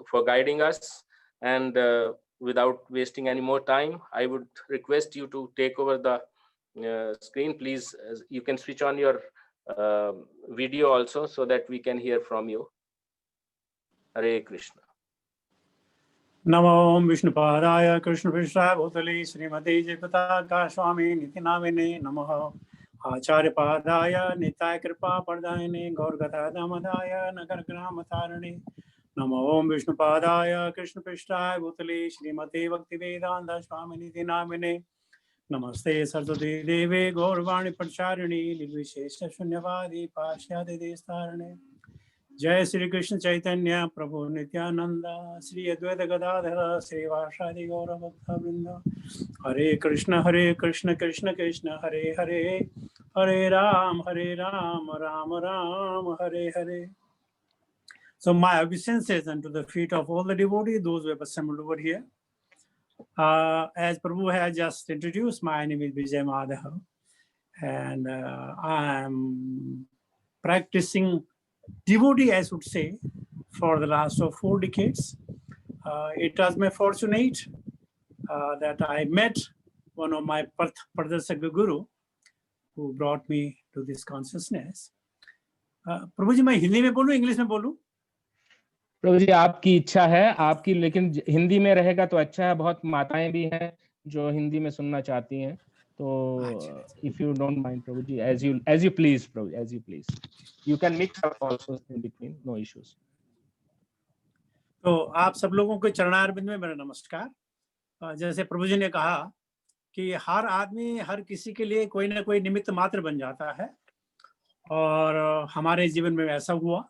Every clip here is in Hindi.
for guiding us. And without wasting any more time, I would request you to take over the screen. Please, you can switch on your video also so that we can hear from you. Hare Krishna. नमो विष्णुपादाय कृष्णपृष्ठाय भूतले श्रीमते जयपताका स्वामी निति नामिने नमः। आचार्यपादाय निताय कृपा प्रदायिने गौरगता दामदाय नगर ग्राम तारिणे नमो विष्णुपादाय कृष्णपृष्ठाय भूतले श्रीमते भक्तिवेदांत स्वामी निति नामिने नमस्ते सरस्वती देवे गौरवाणी प्रचारिणे निर्विशेष शून्यवादी पाश्चात्य देशतारिणे। जय श्री कृष्ण चैतन्य प्रभु नित्यानंद श्री अद्वैत गदाधर श्रीवासादि गौर भक्तवृंद। हरे Krishna Krishna Krishna Hare Hare Hare Ram Ram Ram Hare Hare. So my obeisances unto the feet of all the devotees, those who have assembled over here. As Prabhu has just introduced, my name is Vijay Madhav, and I am practicing devotee, I should say, for the last 4 decades. It was my fortunate that I met one of my Pradharshaka Guru who brought me to this consciousness. प्रभु जी, मैं हिंदी में बोलूं इंग्लिश में बोलूं? प्रभु जी आपकी इच्छा है आपकी, लेकिन हिंदी में रहेगा तो अच्छा है। बहुत माताएं भी हैं जो हिंदी में सुनना चाहती हैं, तो if you don't mind Prabhu ji, as you please Prabhu, as you please, you can mix up also in between, no issues. तो आप सब लोगों के चरणारविंद में मेरा नमस्कार। जैसे प्रभु जी ने कहा कि हर आदमी हर किसी के लिए कोई ना कोई निमित्त मात्र बन जाता है, और हमारे जीवन में ऐसा हुआ।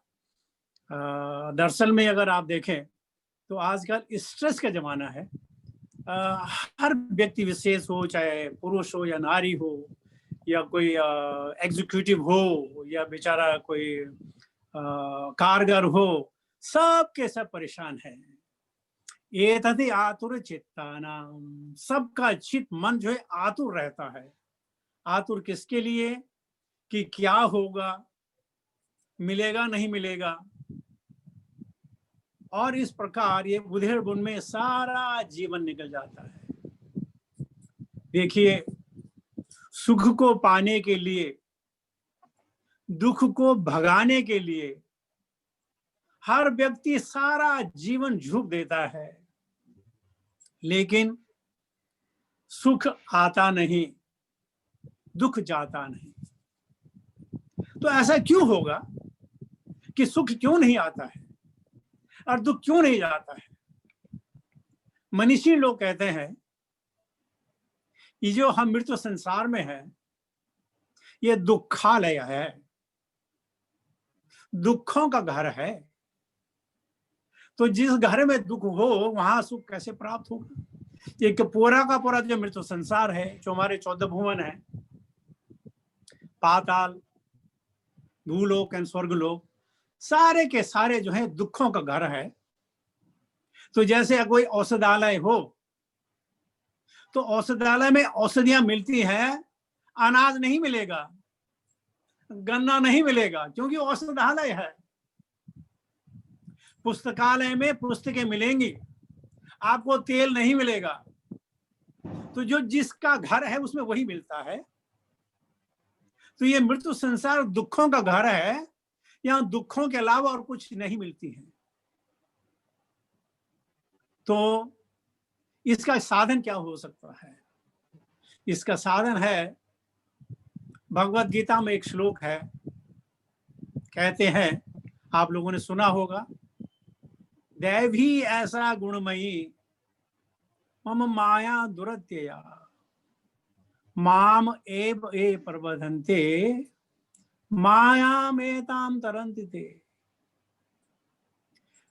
दरअसल में अगर आप देखें तो आजकल स्ट्रेस का जमाना है। हर व्यक्ति विशेष हो, चाहे पुरुष हो या नारी हो, या कोई एग्जीक्यूटिव हो या बेचारा कोई कारगर हो, सब के सब परेशान है। ये तथि आतुर चित्तानाम, सबका चित मन जो है आतुर रहता है। आतुर किसके लिए? कि क्या होगा, मिलेगा नहीं मिलेगा। और इस प्रकार ये बुधेड़ बुन में सारा जीवन निकल जाता है। देखिए, सुख को पाने के लिए, दुख को भगाने के लिए हर व्यक्ति सारा जीवन झोंक देता है, लेकिन सुख आता नहीं, दुख जाता नहीं। तो ऐसा क्यों होगा कि सुख क्यों नहीं आता है और दुख क्यों नहीं जाता है? मनीषी लोग कहते हैं ये जो हम मृत्यु संसार में है, ये दुखालय है, दुखों का घर है। तो जिस घर में दुख हो वहां सुख कैसे प्राप्त होगा? एक पूरा का पूरा जो मृत्यु संसार है, जो हमारे 14 भुवन है, पाताल, भूलोक एंड स्वर्गलोक, सारे के सारे जो है दुखों का घर है। तो जैसे कोई औषधालय हो, तो औषधालय में औषधियां मिलती हैं, अनाज नहीं मिलेगा, गन्ना नहीं मिलेगा, क्योंकि औषधालय है। पुस्तकालय में पुस्तकें मिलेंगी, आपको तेल नहीं मिलेगा। तो जो जिसका घर है उसमें वही मिलता है। तो ये मृत्यु संसार दुखों का घर है, यहाँ दुखों के अलावा और कुछ नहीं मिलती है। तो इसका साधन क्या हो सकता है? इसका साधन है, भगवत गीता में एक श्लोक है, कहते हैं, आप लोगों ने सुना होगा, दैवी ऐसा गुणमयी मम माया दुरत्यया माम एव ए प्रबधन्ते माया में ताम तरन्ति ते।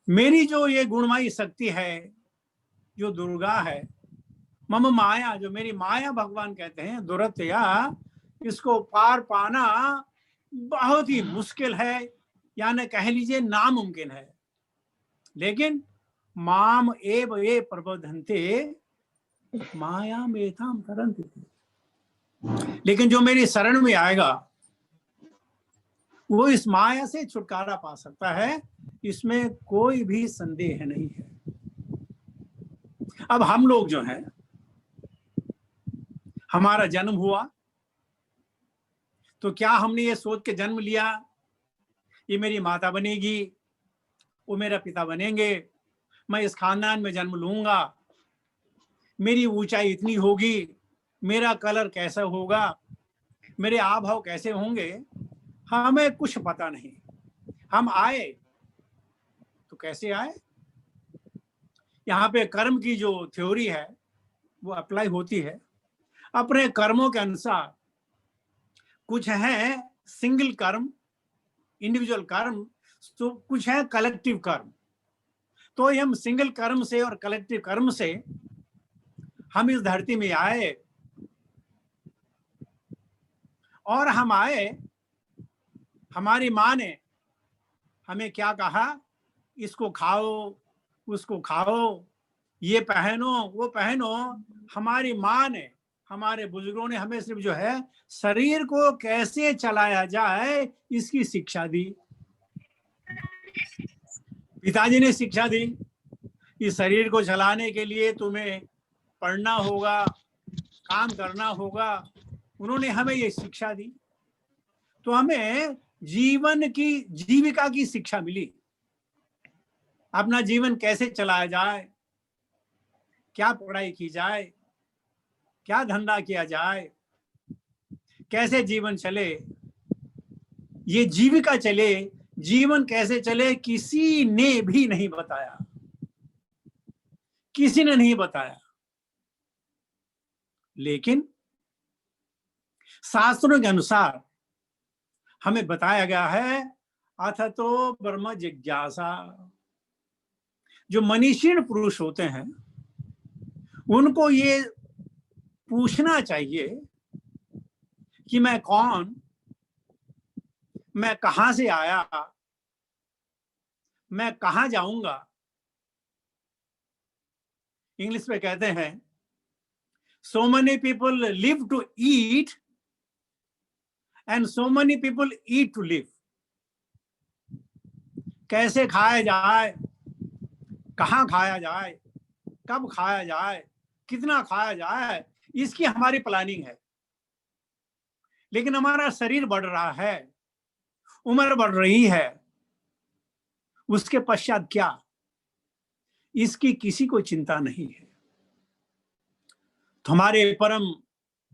मेरी जो ये गुणमयी शक्ति है, जो दुर्गा है, मम माया, जो मेरी माया भगवान कहते हैं, दुरत्यया, इसको पार पाना बहुत ही मुश्किल है, यानी कह लीजिए नामुमकिन है। लेकिन माम एव ए प्रबधन्ते माया में ताम तरन्ति ते, लेकिन जो मेरी शरण में आएगा वो इस माया से छुटकारा पा सकता है, इसमें कोई भी संदेह नहीं है। अब हम लोग जो हैं, हमारा जन्म हुआ तो क्या हमने ये सोच के जन्म लिया ये मेरी माता बनेगी, वो मेरा पिता बनेंगे, मैं इस खानदान में जन्म लूंगा, मेरी ऊंचाई इतनी होगी, मेरा कलर कैसा होगा, मेरे आभाव कैसे होंगे, हमें कुछ पता नहीं। हम आए तो कैसे आए? यहाँ पे कर्म की जो थ्योरी है वो अप्लाई होती है। अपने कर्मों के अनुसार कुछ है सिंगल कर्म, इंडिविजुअल कर्म, तो कुछ है कलेक्टिव कर्म। तो हम सिंगल कर्म से और कलेक्टिव कर्म से हम इस धरती में आए, और हम आए, हमारी माँ ने हमें क्या कहा, इसको खाओ, उसको खाओ, ये पहनो, वो पहनो। हमारी माँ ने, हमारे बुजुर्गों ने हमें सिर्फ जो है शरीर को कैसे चलाया जाए इसकी शिक्षा दी। पिताजी ने शिक्षा दी, इस शरीर को चलाने के लिए तुम्हें पढ़ना होगा, काम करना होगा। उन्होंने हमें ये शिक्षा दी, तो हमें जीवन की, जीविका की शिक्षा मिली। अपना जीवन कैसे चलाया जाए, क्या पढ़ाई की जाए, क्या धंधा किया जाए, कैसे जीवन चले, ये जीविका चले, जीवन कैसे चले, किसी ने भी नहीं बताया, किसी ने नहीं बताया। लेकिन शास्त्रों के अनुसार हमें बताया गया है, अथ तो ब्रह्म जिज्ञासा। जो मनीषीण पुरुष होते हैं उनको ये पूछना चाहिए कि मैं कौन, मैं कहां से आया, मैं कहां जाऊंगा। इंग्लिश में कहते हैं, so many people live to eat and so many people eat to live। कैसे खाया जाए, कहां खाया जाए, कब खाया जाए, कितना खाया जाए, इसकी हमारी प्लानिंग है। लेकिन हमारा शरीर बढ़ रहा है, उम्र बढ़ रही है, उसके पश्चात क्या, इसकी किसी को चिंता नहीं है। तो हमारे परम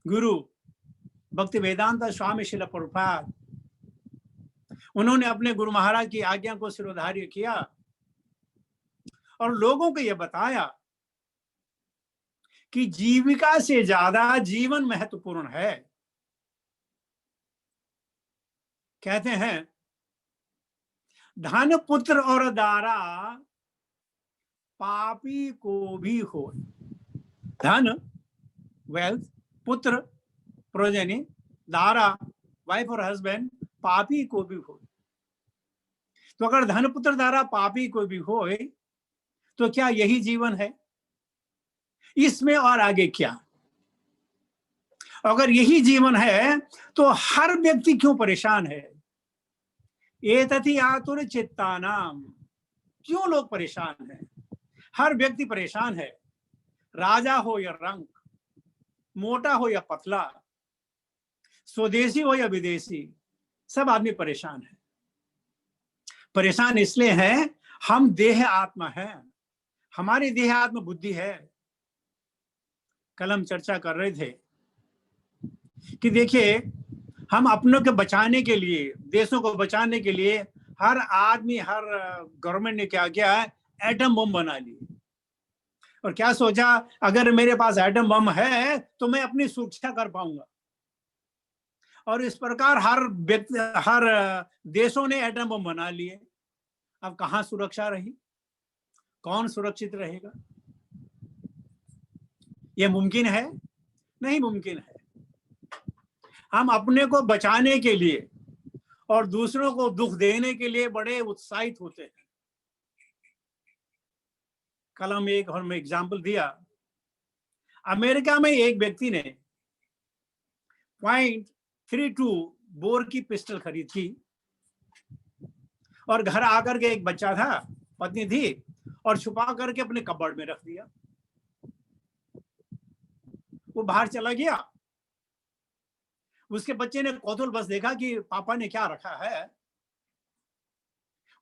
गुरु भक्ति वेदांत स्वामी श्रील प्रभुपाद, उन्होंने अपने गुरु महाराज की आज्ञा को शिरोधार्य किया और लोगों को यह बताया कि जीविका से ज्यादा जीवन महत्वपूर्ण है। कहते हैं, धन पुत्र और दारा पापी को भी हो। धन, वेल्थ, पुत्र, प्रोजनी, दारा, वाइफ और हस्बैंड, पापी को भी हो। तो अगर धन पुत्र दारा पापी को भी हो, तो क्या यही जीवन है? इसमें और आगे क्या? अगर यही जीवन है तो हर व्यक्ति क्यों परेशान है? एतति आतुर चित्तानाम, क्यों लोग परेशान हैं? हर व्यक्ति परेशान है, राजा हो या रंक, मोटा हो या पतला, स्वदेशी हो या विदेशी, सब आदमी परेशान है। परेशान इसलिए है, हम देह आत्मा है, हमारी देह आत्मा बुद्धि है। कल हम चर्चा कर रहे थे कि देखिए, हम अपनों को बचाने के लिए, देशों को बचाने के लिए हर आदमी, हर गवर्नमेंट ने क्या किया है, एटम बम बना लिए। और क्या सोचा, अगर मेरे पास एटम बम है तो मैं अपनी सुरक्षा कर पाऊंगा। और इस प्रकार हर व्यक्ति, हर देशों ने एटम बम बना लिए। अब कहां सुरक्षा रही? कौन सुरक्षित रहेगा? यह मुमकिन है? नहीं मुमकिन है। हम अपने को बचाने के लिए और दूसरों को दुख देने के लिए बड़े उत्साहित होते हैं। कल हम एग्जाम्पल दिया, अमेरिका में एक व्यक्ति ने .32 बोर की पिस्टल खरीदी और घर आकर के एक बच्चा था, पत्नी थी, और छुपा करके अपने कबर्ड में रख दिया। वो बाहर चला गया, उसके बच्चे ने कौतूहल बस देखा कि पापा ने क्या रखा है।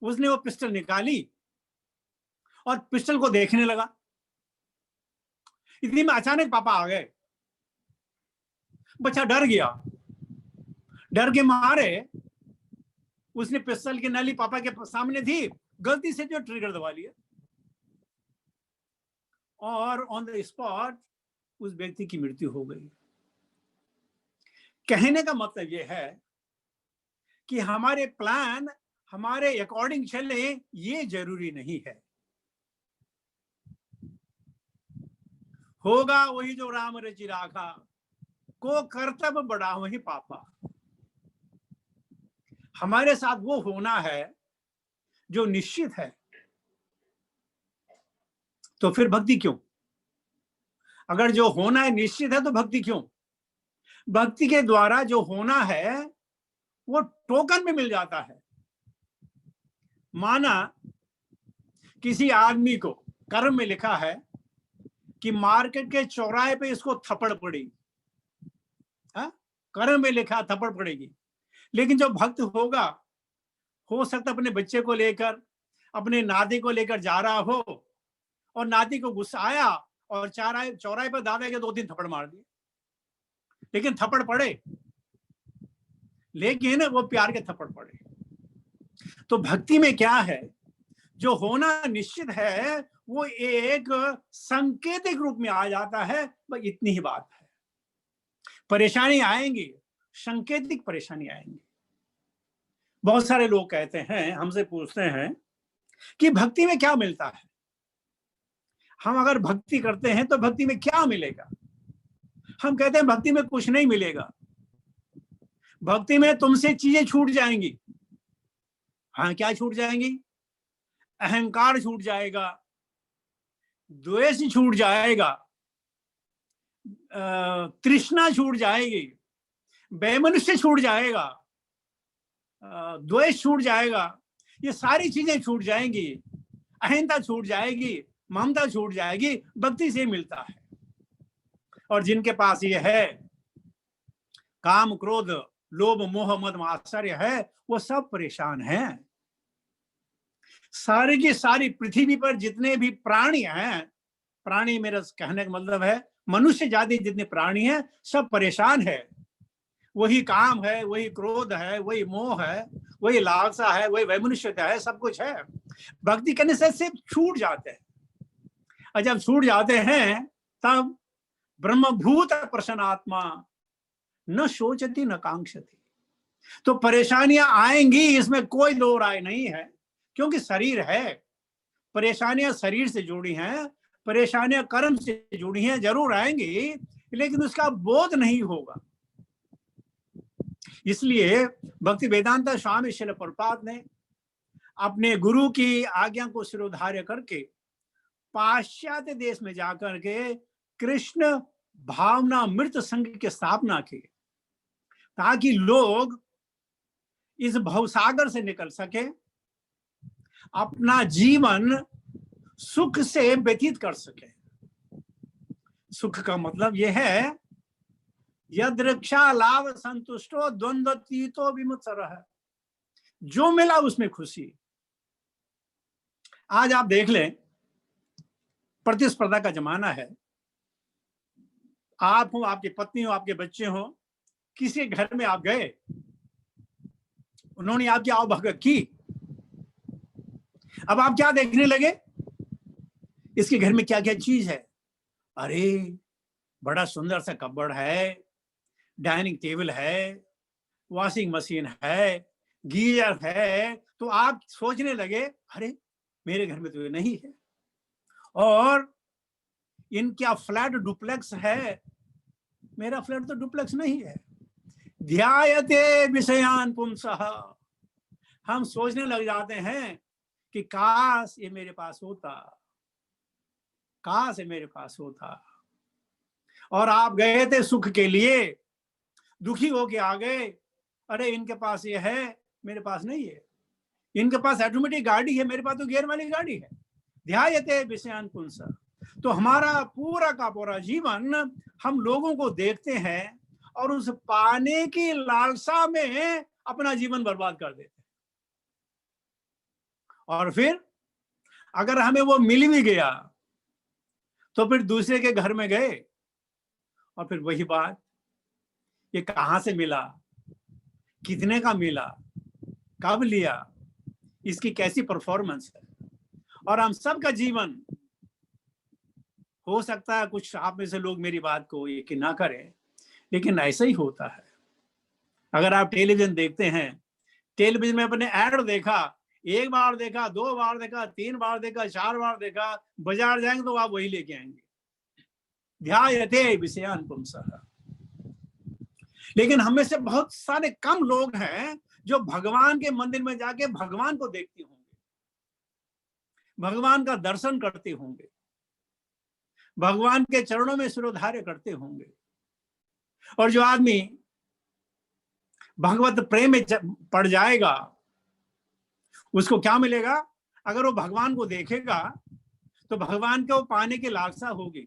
उसने वो पिस्टल निकाली और पिस्टल को देखने लगा। इतनी में अचानक पापा आ गए। बच्चा डर गया, डर के मारे उसने पिस्टल की नली पापा के सामने थी, गलती से जो ट्रिगर दबा लिया और ऑन द स्पॉट उस व्यक्ति की मृत्यु हो गई। कहने का मतलब यह है कि हमारे प्लान हमारे अकॉर्डिंग चले, ये जरूरी नहीं है। होगा वही जो राम रचि राखा, को कर्तव्य बड़ा वही पापा। हमारे साथ वो होना है जो निश्चित है, तो फिर भक्ति क्यों? अगर जो होना है निश्चित है तो भक्ति क्यों? भक्ति के द्वारा जो होना है वो टोकन में मिल जाता है। माना किसी आदमी को कर्म में लिखा है कि मार्केट के चौराहे पे इसको थप्पड़ पड़ेगी, कर्म में लिखा थप्पड़ पड़ेगी। लेकिन जो भक्त होगा, हो सकता अपने बच्चे को लेकर, अपने नाती को लेकर जा रहा हो और नाती को गुस्सा आया और चौराहे पर दादा के 2-3 थप्पड़ मार दिए, लेकिन थप्पड़ पड़े, लेकिन वो प्यार के थप्पड़ पड़े। तो भक्ति में क्या है, जो होना निश्चित है वो एक सांकेतिक रूप में आ जाता है, बस इतनी ही बात है। परेशानी आएंगी, सांकेतिक परेशानी आएंगी। बहुत सारे लोग कहते हैं, हमसे पूछते हैं कि भक्ति में क्या मिलता है, हम अगर भक्ति करते हैं तो भक्ति में क्या मिलेगा? हम कहते हैं भक्ति में कुछ नहीं मिलेगा, भक्ति में तुमसे चीजें छूट जाएंगी। हाँ, क्या छूट जाएंगी? अहंकार छूट जाएगा, द्वेष छूट जाएगा, तृष्णा छूट जाएगी, वैमनस्य छूट जाएगा, द्वेष छूट जाएगा, ये सारी चीजें छूट जाएंगी, अहंता छूट जाएगी, ममता छूट जाएगी। भक्ति से मिलता है। और जिनके पास ये है, काम क्रोध लोभ मोह मद मात्सर्य है, वो सब परेशान हैं। सारी की सारी पृथ्वी पर जितने भी प्राणी हैं, प्राणी मेरा कहने का मतलब है मनुष्य जाति जितने प्राणी हैं, सब परेशान है। वही काम है, वही क्रोध है, वही मोह है, वही लालसा है, वही वैमनुष्यता है, सब कुछ है। भक्ति करने से सिर्फ छूट जाते हैं, और जब छूट जाते हैं तब ब्रह्मभूत प्रसन्नात्मा न सोचती न कांक्षती। तो परेशानियां आएंगी, इसमें कोई दो राय नहीं है, क्योंकि शरीर है। परेशानियां शरीर से जुड़ी हैं, परेशानियां कर्म से जुड़ी हैं, जरूर आएंगी, लेकिन उसका बोध नहीं होगा। इसलिए भक्ति वेदांत स्वामी श्रील प्रभुपाद ने अपने गुरु की आज्ञा को शिरोधार्य करके पाश्चात्य देश में जाकर के कृष्ण भावना मृत संघ की स्थापना की, ताकि लोग इस भवसागर से निकल सके, अपना जीवन सुख से व्यतीत कर सके। सुख का मतलब यह है, यदृक्षा लाभ संतुष्टो द्वंद्वतीतो विमुत्सरः, जो मिला उसमें खुशी। आज आप देख लें, प्रतिस्पर्धा का जमाना है। आप हो, आपकी पत्नी हो, आपके बच्चे हो, किसी घर में आप गए, उन्होंने आपकी आवभगत की, अब आप क्या देखने लगे, इसके घर में क्या क्या चीज है। अरे बड़ा सुंदर सा कपबोर्ड है, डाइनिंग टेबल है, वॉशिंग मशीन है, गीजर है। तो आप सोचने लगे, अरे मेरे घर में तो ये नहीं है, और इनका फ्लैट डुप्लेक्स है, मेरा फ्लैट तो डुप्लेक्स नहीं है। ध्यायते विषयान पुंसः, हम सोचने लग जाते हैं कि काश ये मेरे पास होता, काश ये मेरे पास होता। और आप गए थे सुख के लिए, दुखी होके आ गए, अरे इनके पास ये है, मेरे पास नहीं है। इनके पास ऑटोमेटिक गाड़ी है, मेरे पास तो गियर वाली गाड़ी है। ध्यायते विषयान पुंसा। तो हमारा पूरा का पूरा जीवन हम लोगों को देखते हैं और उस पाने की लालसा में अपना जीवन बर्बाद कर देते हैं। और फिर अगर हमें वो मिल भी गया तो फिर दूसरे के घर में गए और फिर वही बात, ये कहां से मिला, कितने का मिला, कब लिया, इसकी कैसी परफॉर्मेंस है। और हम सबका जीवन, हो सकता है कुछ आप में से लोग मेरी बात को यकीन ना करें, लेकिन ऐसा ही होता है। अगर आप टेलीविजन देखते हैं, टेलीविजन में अपने ऐड देखा, एक बार देखा, 2 बार देखा, 3 बार देखा, 4 बार देखा, बाजार जाएंगे तो आप वही लेके आएंगे। ध्यायते विषयान पुंसः। लेकिन हमें से बहुत सारे कम लोग हैं जो भगवान के मंदिर में जाके भगवान को देखते होंगे, भगवान का दर्शन करते होंगे, भगवान के चरणों में सिरोधार्य करते होंगे। और जो आदमी भगवत प्रेम में पड़ जाएगा, उसको क्या मिलेगा? अगर वो भगवान को देखेगा तो भगवान को पाने की लालसा होगी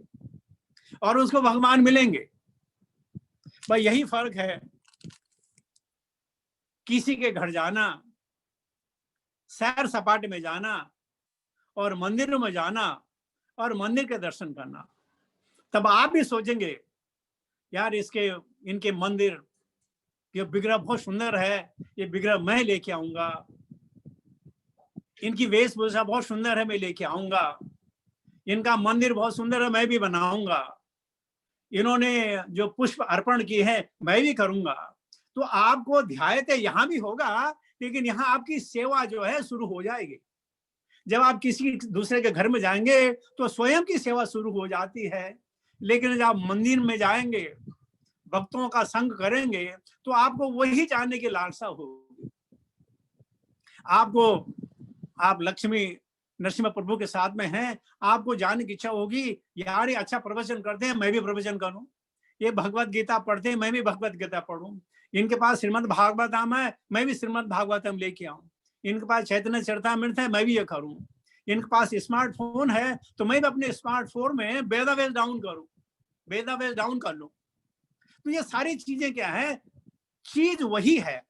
और उसको भगवान मिलेंगे। भाई यही फर्क है किसी के घर जाना, सैर सपाटे में जाना और मंदिरों में जाना और मंदिर के दर्शन करना। तब आप भी सोचेंगे, यार इनके मंदिर, ये विग्रह बहुत सुंदर है, ये विग्रह मैं लेके आऊंगा, इनकी वेशभूषा बहुत सुंदर है, मैं लेके आऊंगा, इनका मंदिर बहुत सुंदर है, मैं भी बनाऊंगा, इन्होंने जो पुष्प अर्पण की है मैं भी करूंगा। तो आपको ध्यायते यहां भी होगा, लेकिन यहां आपकी सेवा जो है शुरू हो जाएगी। जब आप किसी दूसरे के घर में जाएंगे तो स्वयं की सेवा शुरू हो जाती है, लेकिन जब आप मंदिर में जाएंगे, भक्तों का संग करेंगे, तो आपको वही जानने की लालसा होगी। आप लक्ष्मी नरसिम्हा प्रभु के साथ में हैं, आपको जानने की इच्छा होगी, यार ये अच्छा प्रवचन करते हैं, मैं भी प्रवचन करूं, ये भगवत गीता पढ़ते हैं, मैं भी भगवत गीता पढ़ूं, इनके पास श्रीमद् भागवतम है, मैं भी श्रीमद् भागवतम लेके आऊं, इनके पास चैतन्य चरितामृत है, मैं भी ये करूं, इनके पास स्मार्टफोन है तो मैं भी अपने स्मार्टफोन में वेदावेस डाउन करूं, वेदावेस डाउन कर लूं। तो ये सारी चीजें क्या है? चीज वही है,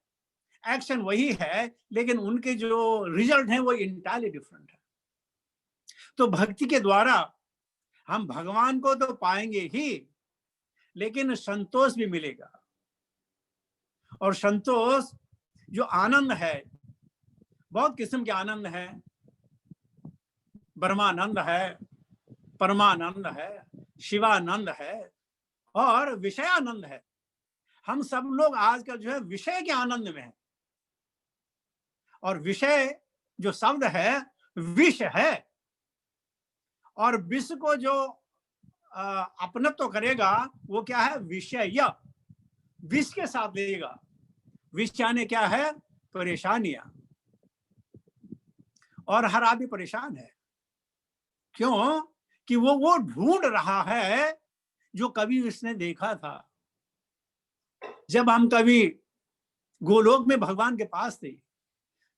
एक्शन वही है, लेकिन उनके जो रिजल्ट हैं वो इंटायरली डिफरेंट है। तो भक्ति के द्वारा हम भगवान को तो पाएंगे ही, लेकिन संतोष भी मिलेगा। और संतोष जो आनंद है, बहुत किस्म के आनंद है, ब्रह्मानंद है, परमानंद है, शिवानंद है और विषयानंद है। हम सब लोग आजकल जो है विषय के आनंद में है, और विषय जो शब्द है विष है, और विष को जो अपनत्व करेगा वो क्या है? विषय, विष के साथ लेगा। विष यानी क्या है? परेशानियां। और हर आदमी परेशान है, क्यों? कि वो ढूंढ रहा है जो कभी उसने देखा था। जब हम कभी गोलोक में भगवान के पास थे,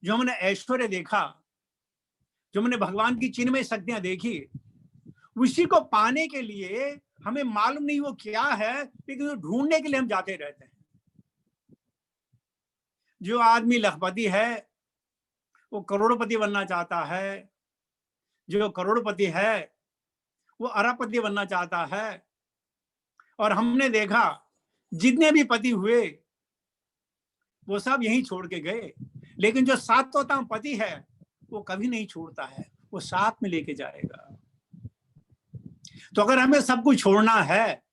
जो हमने ऐश्वर्य देखा, जो हमने भगवान की चिन्मय शक्तियां देखी, उसी को पाने के लिए हमें मालूम नहीं वो क्या है, लेकिन ढूंढने के लिए हम जाते रहते हैं। जो आदमी लखपति है वो करोड़पति बनना चाहता है, जो करोड़पति है वो अरबपति बनना चाहता है। और हमने देखा जितने भी पति हुए वो सब यहीं छोड़ के गए, लेकिन जो सातों पति है वो कभी नहीं छोड़ता है, वो साथ में लेके जाएगा। तो अगर हमें सब कुछ छोड़ना है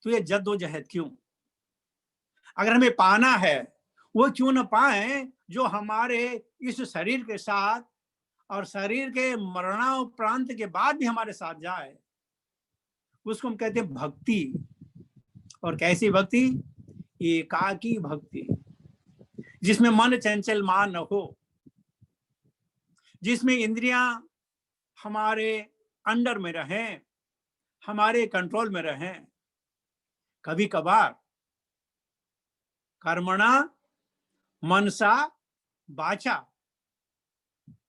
तो ये जद्दोजहद क्यों? अगर हमें पाना है वो क्यों न पाए जो हमारे इस शरीर के साथ और शरीर के मरणाउपरांत के बाद भी हमारे साथ जाए। उसको हम कहते हैं भक्ति। और कैसी भक्ति? एकाकी भक्ति, जिसमें मन चंचल मान न हो, जिसमें इंद्रियां हमारे अंडर में रहें, हमारे कंट्रोल में रहें। कभी कभार कर्मणा मनसा वाचा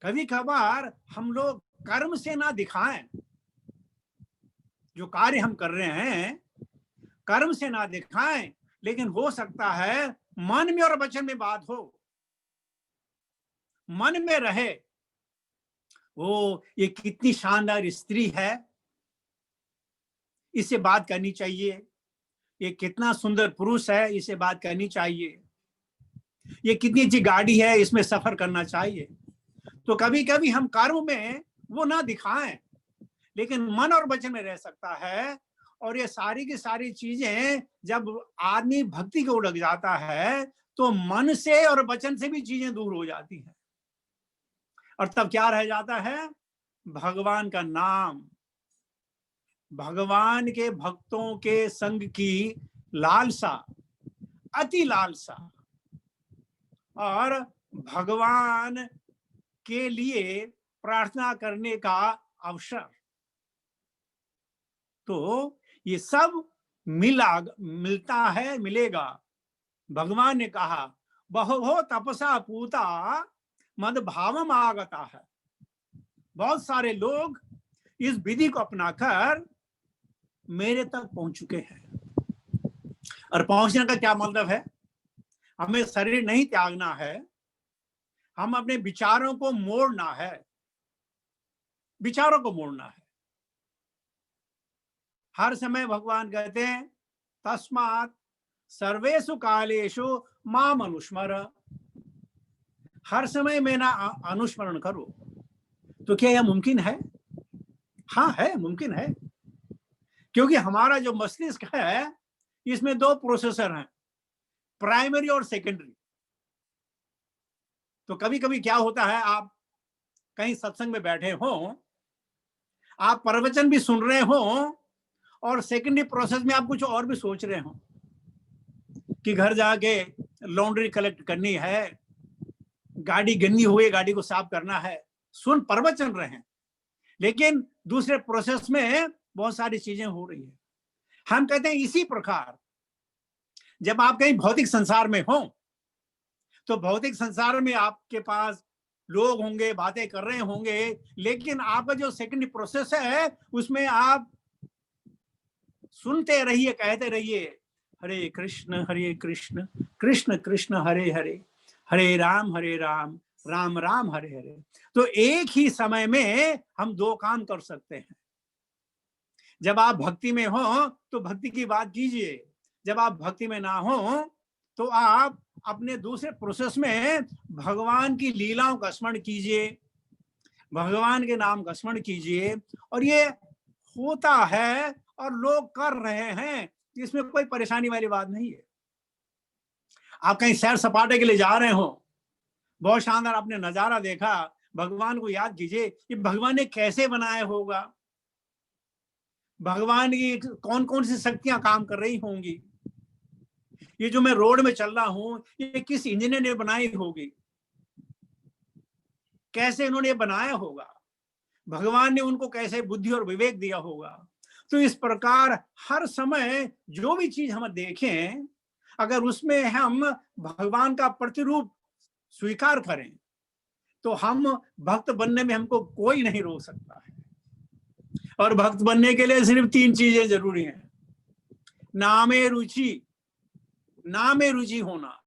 कभी कभार हम लोग कर्म से ना दिखाएं, जो कार्य हम कर रहे हैं कर्म से ना दिखाएं, लेकिन हो सकता है मन में और वचन में बात हो, मन में रहे वो ये कितनी शानदार स्त्री है, इससे बात करनी चाहिए, ये कितना सुंदर पुरुष है, इससे बात करनी चाहिए, ये कितनी अच्छी गाड़ी है, इसमें सफर करना चाहिए। तो कभी कभी हम कर्म में वो ना दिखाएं, लेकिन मन और वचन में रह सकता है। और ये सारी की सारी चीजें जब आदमी भक्ति को लग जाता है तो मन से और वचन से भी चीजें दूर हो जाती हैं, और तब क्या रह जाता है? भगवान का नाम, भगवान के भक्तों के संग की लालसा, अति लालसा, और भगवान के लिए प्रार्थना करने का अवसर। तो ये सब मिलता है, मिलेगा। भगवान ने कहा बहु तपसा पूता मद भावम आगता है। बहुत सारे लोग इस विधि को अपनाकर मेरे तक पहुंच चुके हैं। और पहुंचने का क्या मतलब है? हमें शरीर नहीं त्यागना है, हम अपने विचारों को मोड़ना है, विचारों को मोड़ना है। हर समय भगवान कहते हैं तस्मात् सर्वेषु कालेषु माम अनुस्मर, हर समय मेरा अनुस्मरण करो। तो क्या यह मुमकिन है? हाँ है, मुमकिन है, क्योंकि हमारा जो मस्तिष्क है इसमें दो प्रोसेसर हैं, प्राइमरी और सेकेंडरी। तो कभी कभी क्या होता है, आप कहीं सत्संग में बैठे हो, आप प्रवचन भी सुन रहे हो और सेकेंडरी प्रोसेस में आप कुछ और भी सोच रहे हो कि घर जाके लॉन्ड्री कलेक्ट करनी है, गाड़ी गंदी हुई, गाड़ी को साफ करना है। सुन प्रवचन रहे हैं, लेकिन दूसरे प्रोसेस में बहुत सारी चीजें हो रही है। हम कहते हैं इसी प्रकार जब आप कहीं भौतिक संसार में हो तो भौतिक संसार में आपके पास लोग होंगे, बातें कर रहे होंगे, लेकिन आपका जो सेकेंडरी प्रोसेस है उसमें आप सुनते रहिए, कहते रहिए हरे कृष्ण कृष्ण कृष्ण हरे हरे, हरे राम राम राम हरे हरे। तो एक ही समय में हम दो काम कर सकते हैं। जब आप भक्ति में हो तो भक्ति की बात कीजिए, जब आप भक्ति में ना हो तो आप अपने दूसरे प्रोसेस में भगवान की लीलाओं का स्मरण कीजिए, भगवान के नाम का स्मरण कीजिए। और ये होता है और लोग कर रहे हैं, इसमें कोई परेशानी वाली बात नहीं है। आप कहीं सैर सपाटे के लिए जा रहे हो, बहुत शानदार आपने नजारा देखा, भगवान को याद कीजिए कि भगवान ने कैसे बनाया होगा, भगवान की कौन कौन सी शक्तियां काम कर रही होंगी, ये जो मैं रोड में चल रहा हूं ये किस इंजीनियर ने बनाई होगी, कैसे इन्होंने बनाया होगा, भगवान ने उनको कैसे बुद्धि और विवेक दिया होगा। तो इस प्रकार हर समय जो भी चीज हम देखें, अगर उसमें हम भगवान का प्रतिरूप स्वीकार करें तो हम भक्त बनने में हमको कोई नहीं रोक सकता है। और भक्त बनने के लिए सिर्फ तीन चीजें जरूरी हैं। नामे रुचि होना,